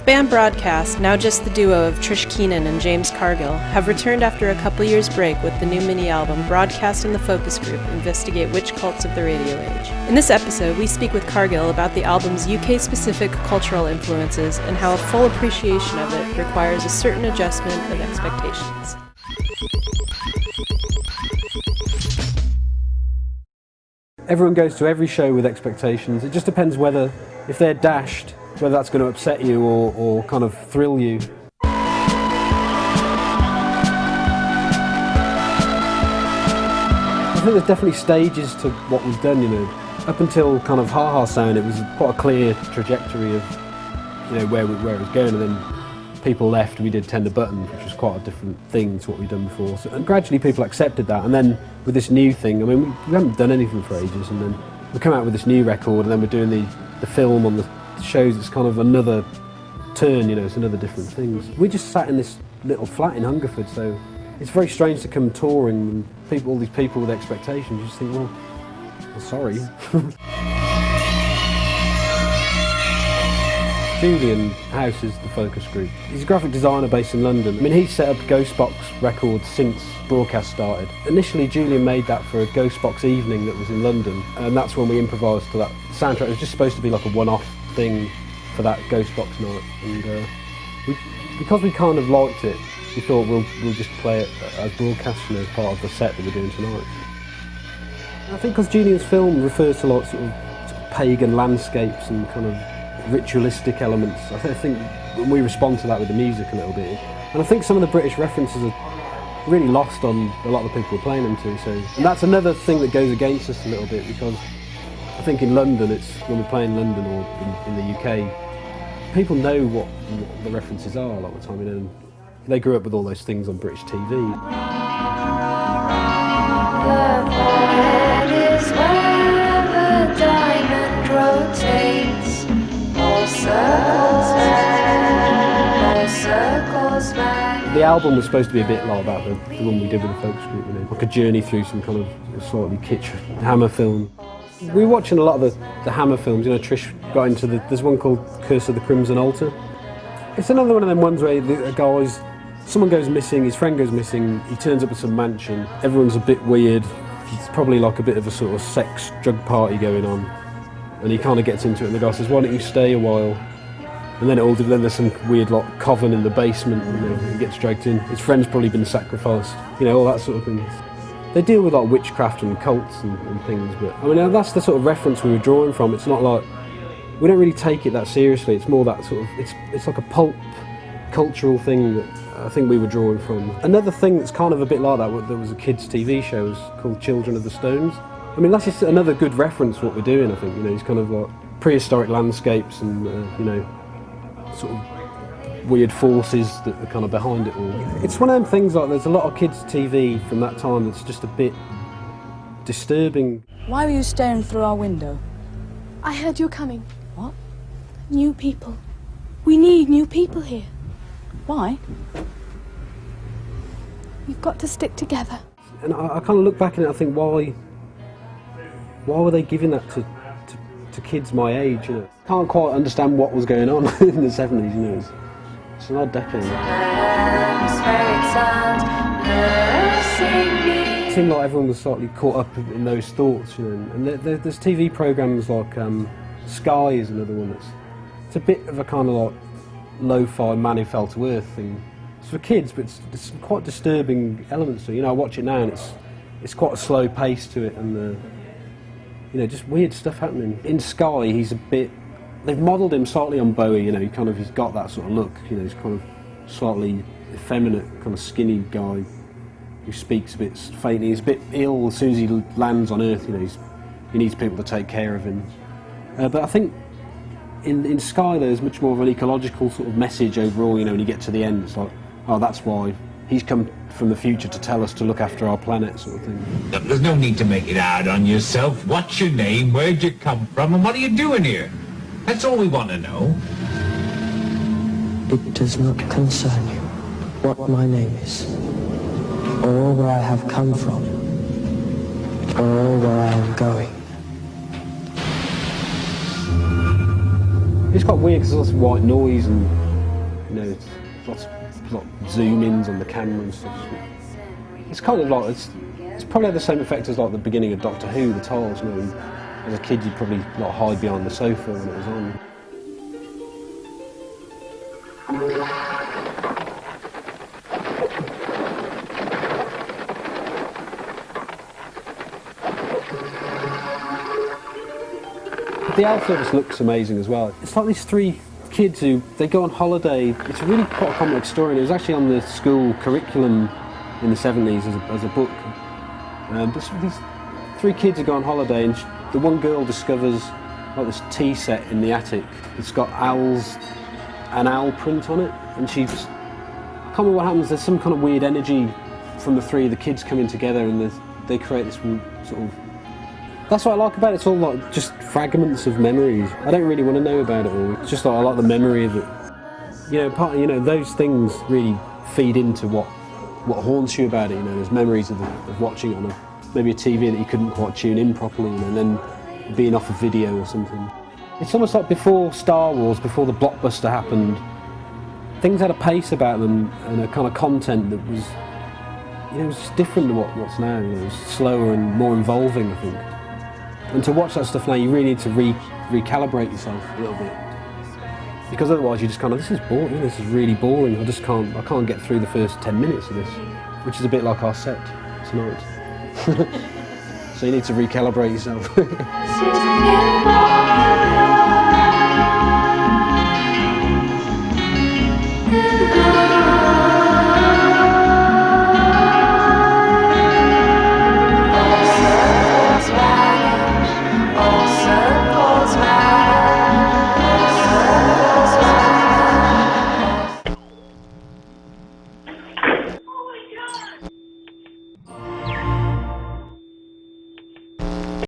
Band Broadcast, now just the duo of Trish Keenan and James Cargill, have returned after a couple years' break with the new mini-album Broadcast and the Focus Group investigate witch cults of the radio age. In this episode, we speak with Cargill about the album's UK-specific cultural influences and how a full appreciation of it requires a certain adjustment of expectations. Everyone goes to every show with expectations. It just depends whether, if they're dashed, whether that's going to upset you or kind of thrill you. I think there's definitely stages to what was done, you know. Up until kind of Ha Ha Sound, it was quite a clear trajectory of, you know, where it was going, and then people left, we did Tender Buttons, which was quite a different thing to what we'd done before. So, and gradually people accepted that, and then with this new thing, I mean, we haven't done anything for ages, and then we come out with this new record, and then we're doing the film on the shows. It's kind of another turn, you know, it's another different things. We just sat in this little flat in Hungerford, so it's very strange to come touring and all these people with expectations. You just think, well sorry. Julian House is the focus group. He's a graphic designer based in London. I mean, he's set up Ghostbox Records since Broadcast started. Initially, Julian made that for a Ghostbox evening that was in London, and that's when we improvised to that soundtrack. It was just supposed to be like a one-off thing for that Ghostbox night, and because we kind of liked it, we thought we'll just play it as broadcast, you know, as part of the set that we're doing tonight. I think because Julian's film refers to like sort of pagan landscapes and kind of ritualistic elements, I think we respond to that with the music a little bit, and I think some of the British references are really lost on a lot of the people we're playing them to. So, and that's another thing that goes against us a little bit, because I think in London, it's when we're playing London or in the UK, people know what the references are a lot of the time, you know, and they grew up with all those things on British TV. The forehead is where the diamond rotates. The album was supposed to be a bit like that, the one we did with the focus group, you know, like a journey through some kind of slightly kitsch Hammer film. We were watching a lot of the Hammer films, you know. Trish got into there's one called Curse of the Crimson Altar. It's another one of them ones where someone goes missing, his friend goes missing, he turns up at some mansion, everyone's a bit weird, it's probably like a bit of a sort of sex drug party going on, and he kind of gets into it, and the guy says, why don't you stay a while? And then then there's some weird like coven in the basement, and you know, he gets dragged in. His friend's probably been sacrificed, you know, all that sort of thing. They deal with like witchcraft and cults and things, but I mean, that's the sort of reference we were drawing from. It's not like, we don't really take it that seriously. It's more that sort of, it's like a pulp cultural thing that I think we were drawing from. Another thing that's kind of a bit like that, there was a kids' TV show called Children of the Stones. I mean, that's just another good reference to what we're doing, I think. You know, it's kind of like prehistoric landscapes and, you know, sort of weird forces that are kind of behind it all. It's one of them things, like there's a lot of kids' TV from that time that's just a bit disturbing. Why were you staring through our window? I heard you're coming. What? New people. We need new people here. Why? We've got to stick together. And I kind of look back at it and I think, why were they giving that to kids my age, you know? Can't quite understand what was going on in the 70s, you know. It's an odd decade. It seemed like everyone was slightly caught up in those thoughts, you know. And there's TV programmes like Sky is another one it's a bit of a kind of like lo-fi Man Who Fell to Earth thing. It's for kids, but it's quite disturbing elements to it. You know, I watch it now and it's quite a slow pace to it, and you know, just weird stuff happening. In Sky, he's a bit, they've modelled him slightly on Bowie, you know, he's got that sort of look, you know, he's kind of slightly effeminate, kind of skinny guy who speaks a bit faintly. He's a bit ill as soon as he lands on Earth, you know, he needs people to take care of him. But I think in Sky there's much more of an ecological sort of message overall, you know, when you get to the end, it's like, oh, that's why he's come from the future to tell us to look after our planet, sort of thing. There's no need to make it hard on yourself. What's your name, where'd you come from, and what are you doing here? That's all we want to know. It does not concern you what my name is, or where I have come from, or where I am going. It's quite weird because there's lots of white noise and, you know, lots of zoom-ins on the camera and stuff. It's kind of like, it's probably had the same effect as like the beginning of Doctor Who, the tiles, you know. As a kid, you'd probably like hide behind the sofa when it was on. The Alpha just looks amazing as well. It's like these three kids who, they go on holiday. It's really quite a complex story, and it was actually on the school curriculum in the 70s as a book. These three kids who go on holiday, and the one girl discovers like this tea set in the attic. It's got an owl print on it, and I can't remember what happens. There's some kind of weird energy from the three of the kids coming together, and they create this sort of. That's what I like about it. It's all like just fragments of memories. I don't really want to know about it all. It's just like I like the memory of it. You know, those things really feed into what haunts you about it. You know, there's memories of watching it on maybe a TV that you couldn't quite tune in properly, you know, and then being off a video or something. It's almost like before Star Wars, before the blockbuster happened, things had a pace about them and a kind of content that was, you know, it was just different to what's now. You know, it was slower and more involving, I think. And to watch that stuff now, you really need to recalibrate yourself a little bit, because otherwise you just kind of, this is boring. This is really boring. I can't get through the first 10 minutes of this, which is a bit like our set tonight. So you need to recalibrate yourself.